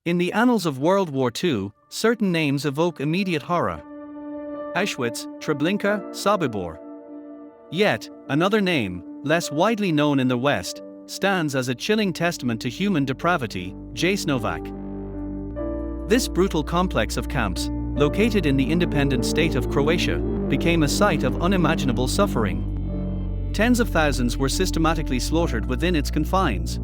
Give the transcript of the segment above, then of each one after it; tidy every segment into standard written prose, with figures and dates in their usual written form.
In the annals of World War II, certain names evoke immediate horror. Auschwitz, Treblinka, Sobibor. Yet, another name, less widely known in the West, stands as a chilling testament to human depravity: Jasenovac. This brutal complex of camps, located in the independent state of Croatia, became a site of unimaginable suffering. Tens of thousands were systematically slaughtered within its confines.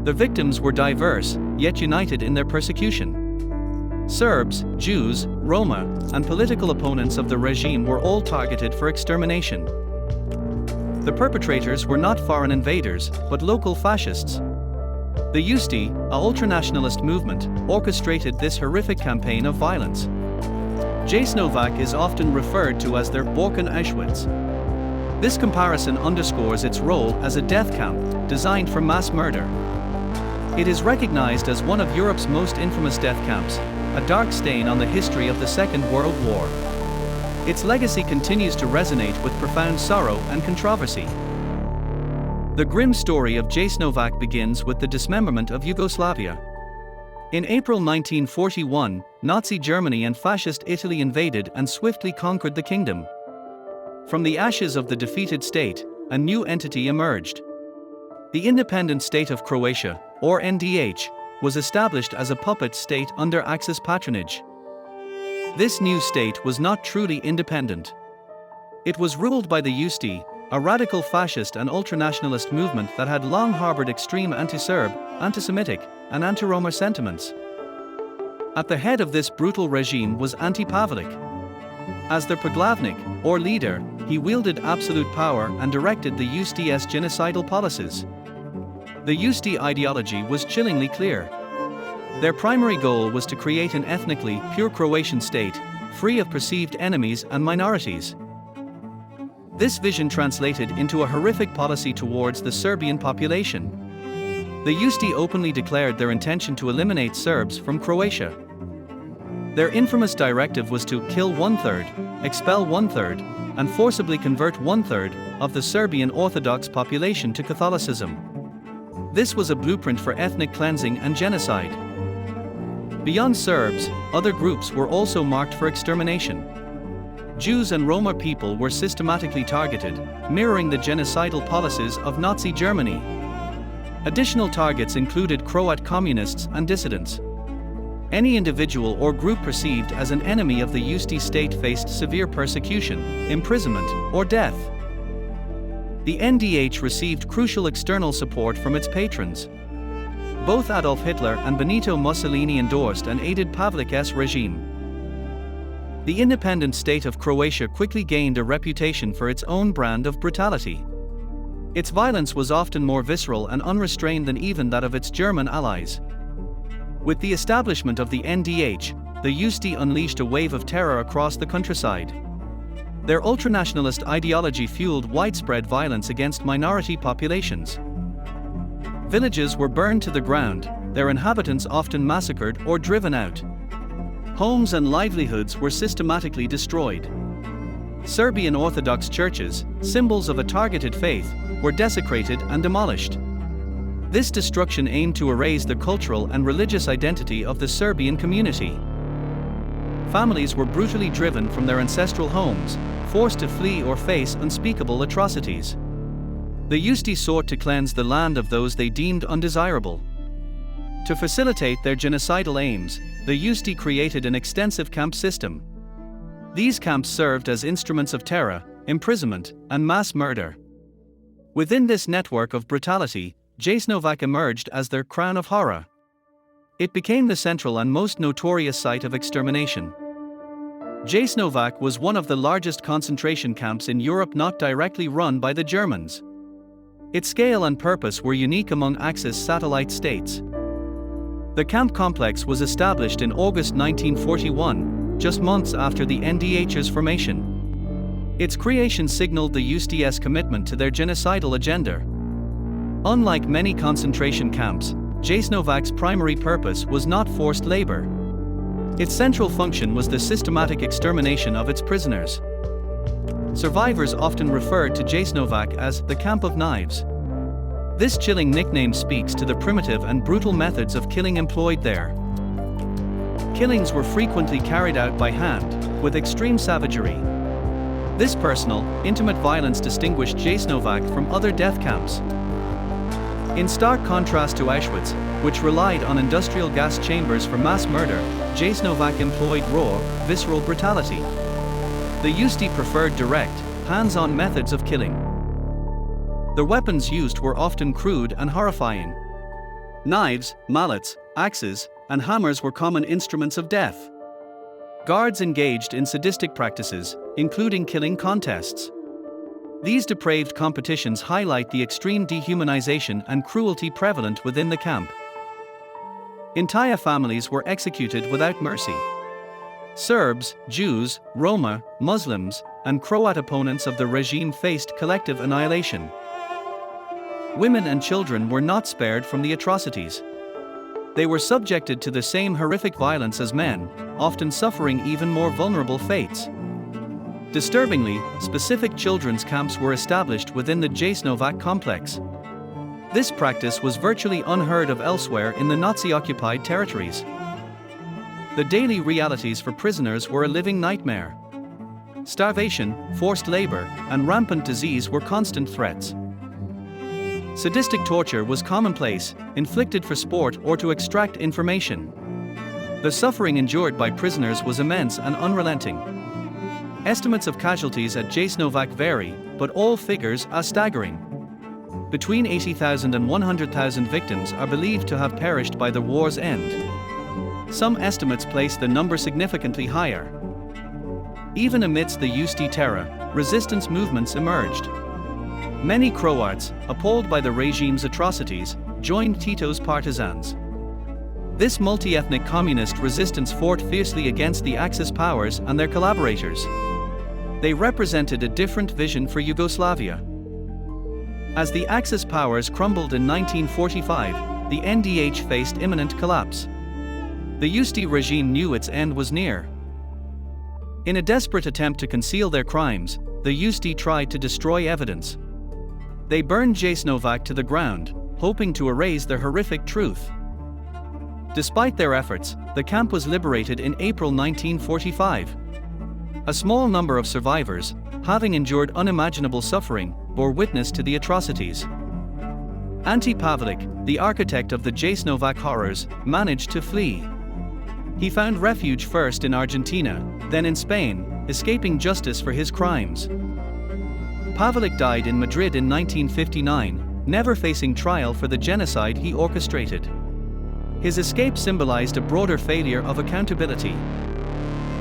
The victims were diverse, yet united in their persecution. Serbs, Jews, Roma, and political opponents of the regime were all targeted for extermination. The perpetrators were not foreign invaders, but local fascists. The Ustaše, an ultranationalist movement, orchestrated this horrific campaign of violence. Jasenovac is often referred to as their Balkan Auschwitz. This comparison underscores its role as a death camp, designed for mass murder. It is recognized as one of Europe's most infamous death camps, a dark stain on the history of the Second World War. Its legacy continues to resonate with profound sorrow and controversy. The grim story of Jasenovac begins with the dismemberment of Yugoslavia. In April 1941, Nazi Germany and Fascist Italy invaded and swiftly conquered the kingdom. From the ashes of the defeated state, a new entity emerged. The Independent State of Croatia, or NDH, was established as a puppet state under Axis patronage. This new state was not truly independent. It was ruled by the Ustaše, a radical fascist and ultranationalist movement that had long harbored extreme anti-Serb, anti-Semitic, and anti-Roma sentiments. At the head of this brutal regime was Ante Pavelić. As their poglavnik, or leader, he wielded absolute power and directed the Ustaše's genocidal policies. The Ustaše ideology was chillingly clear. Their primary goal was to create an ethnically pure Croatian state, free of perceived enemies and minorities. This vision translated into a horrific policy towards the Serbian population. The Ustaše openly declared their intention to eliminate Serbs from Croatia. Their infamous directive was to kill 1/3, expel 1/3, and forcibly convert 1/3 of the Serbian Orthodox population to Catholicism. This was a blueprint for ethnic cleansing and genocide. Beyond Serbs, other groups were also marked for extermination. Jews and Roma people were systematically targeted, mirroring the genocidal policies of Nazi Germany. Additional targets included Croat communists and dissidents. Any individual or group perceived as an enemy of the Ustaše state faced severe persecution, imprisonment, or death. The NDH received crucial external support from its patrons. Both Adolf Hitler and Benito Mussolini endorsed and aided Pavelić's regime. The independent state of Croatia quickly gained a reputation for its own brand of brutality. Its violence was often more visceral and unrestrained than even that of its German allies. With the establishment of the NDH, the Ustaše unleashed a wave of terror across the countryside. Their ultranationalist ideology fueled widespread violence against minority populations. Villages were burned to the ground, their inhabitants often massacred or driven out. Homes and livelihoods were systematically destroyed. Serbian Orthodox churches, symbols of a targeted faith, were desecrated and demolished. This destruction aimed to erase the cultural and religious identity of the Serbian community. Families were brutally driven from their ancestral homes, forced to flee or face unspeakable atrocities. The Ustaše sought to cleanse the land of those they deemed undesirable. To facilitate their genocidal aims, the Ustaše created an extensive camp system. These camps served as instruments of terror, imprisonment, and mass murder. Within this network of brutality, Jasenovac emerged as their crown of horror. It became the central and most notorious site of extermination. Jasenovac was one of the largest concentration camps in Europe not directly run by the Germans. Its scale and purpose were unique among Axis satellite states. The camp complex was established in August 1941, just months after the NDH's formation. Its creation signaled the Ustaše's commitment to their genocidal agenda. Unlike many concentration camps, Jasenovac's primary purpose was not forced labor. Its central function was the systematic extermination of its prisoners. Survivors often referred to Jasenovac as the Camp of Knives. This chilling nickname speaks to the primitive and brutal methods of killing employed there. Killings were frequently carried out by hand, with extreme savagery. This personal, intimate violence distinguished Jasenovac from other death camps. In stark contrast to Auschwitz, which relied on industrial gas chambers for mass murder, Jasenovac employed raw, visceral brutality. The Ustaše preferred direct, hands-on methods of killing. The weapons used were often crude and horrifying. Knives, mallets, axes, and hammers were common instruments of death. Guards engaged in sadistic practices, including killing contests. These depraved competitions highlight the extreme dehumanization and cruelty prevalent within the camp. Entire families were executed without mercy. Serbs, Jews, Roma, Muslims, and Croat opponents of the regime faced collective annihilation. Women and children were not spared from the atrocities. They were subjected to the same horrific violence as men, often suffering even more vulnerable fates. Disturbingly, specific children's camps were established within the Jasenovac complex. This practice was virtually unheard of elsewhere in the Nazi-occupied territories. The daily realities for prisoners were a living nightmare. Starvation, forced labor, and rampant disease were constant threats. Sadistic torture was commonplace, inflicted for sport or to extract information. The suffering endured by prisoners was immense and unrelenting. Estimates of casualties at Jasenovac vary, but all figures are staggering. Between 80,000 and 100,000 victims are believed to have perished by the war's end. Some estimates place the number significantly higher. Even amidst the Ustaše terror, resistance movements emerged. Many Croats, appalled by the regime's atrocities, joined Tito's partisans. This multi-ethnic communist resistance fought fiercely against the Axis powers and their collaborators. They represented a different vision for Yugoslavia. As the Axis powers crumbled in 1945, the NDH faced imminent collapse. The Ustaše regime knew its end was near. In a desperate attempt to conceal their crimes, the Ustaše tried to destroy evidence. They burned Jasenovac to the ground, hoping to erase the horrific truth. Despite their efforts, the camp was liberated in April 1945. A small number of survivors, having endured unimaginable suffering, bore witness to the atrocities. Ante Pavelić, the architect of the Jasenovac horrors, managed to flee. He found refuge first in Argentina, then in Spain, escaping justice for his crimes. Pavelić died in Madrid in 1959, never facing trial for the genocide he orchestrated. His escape symbolized a broader failure of accountability.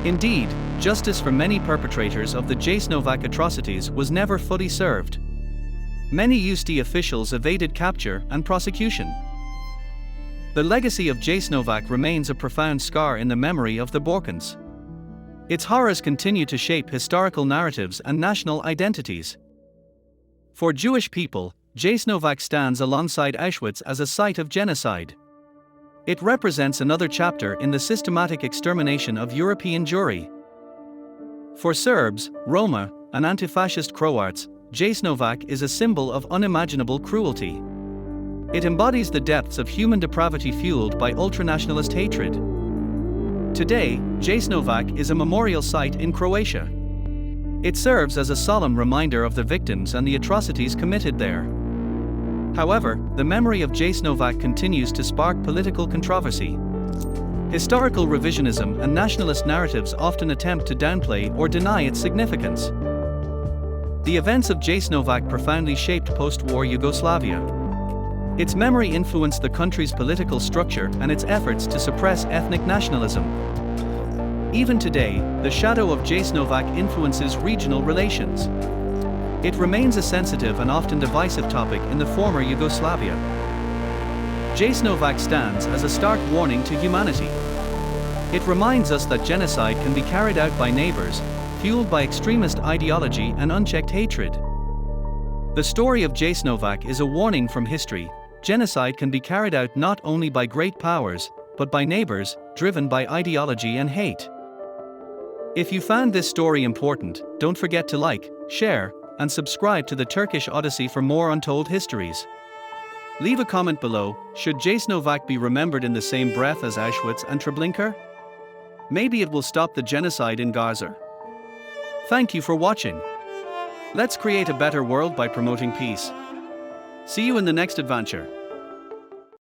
Indeed, justice for many perpetrators of the Jasenovac atrocities was never fully served. Many Ustaše officials evaded capture and prosecution. The legacy of Jasenovac remains a profound scar in the memory of the Balkans. Its horrors continue to shape historical narratives and national identities. For Jewish people, Jasenovac stands alongside Auschwitz as a site of genocide. It represents another chapter in the systematic extermination of European Jewry. For Serbs, Roma, and anti-fascist Croats, Jasenovac is a symbol of unimaginable cruelty. It embodies the depths of human depravity fueled by ultranationalist hatred. Today, Jasenovac is a memorial site in Croatia. It serves as a solemn reminder of the victims and the atrocities committed there. However, the memory of Jasenovac continues to spark political controversy. Historical revisionism and nationalist narratives often attempt to downplay or deny its significance. The events of Jasenovac profoundly shaped post-war Yugoslavia. Its memory influenced the country's political structure and its efforts to suppress ethnic nationalism. Even today, the shadow of Jasenovac influences regional relations. It remains a sensitive and often divisive topic in the former Yugoslavia. Jasenovac stands as a stark warning to humanity. It reminds us that genocide can be carried out by neighbors, fueled by extremist ideology and unchecked hatred. The story of Jasenovac is a warning from history. Genocide can be carried out not only by great powers, but by neighbors, driven by ideology and hate. If you found this story important, don't forget to like, share, and subscribe to the Turkish Odyssey for more untold histories. Leave a comment below, should Jasenovac be remembered in the same breath as Auschwitz and Treblinka? Maybe it will stop the genocide in Gaza. Thank you for watching. Let's create a better world by promoting peace. See you in the next adventure.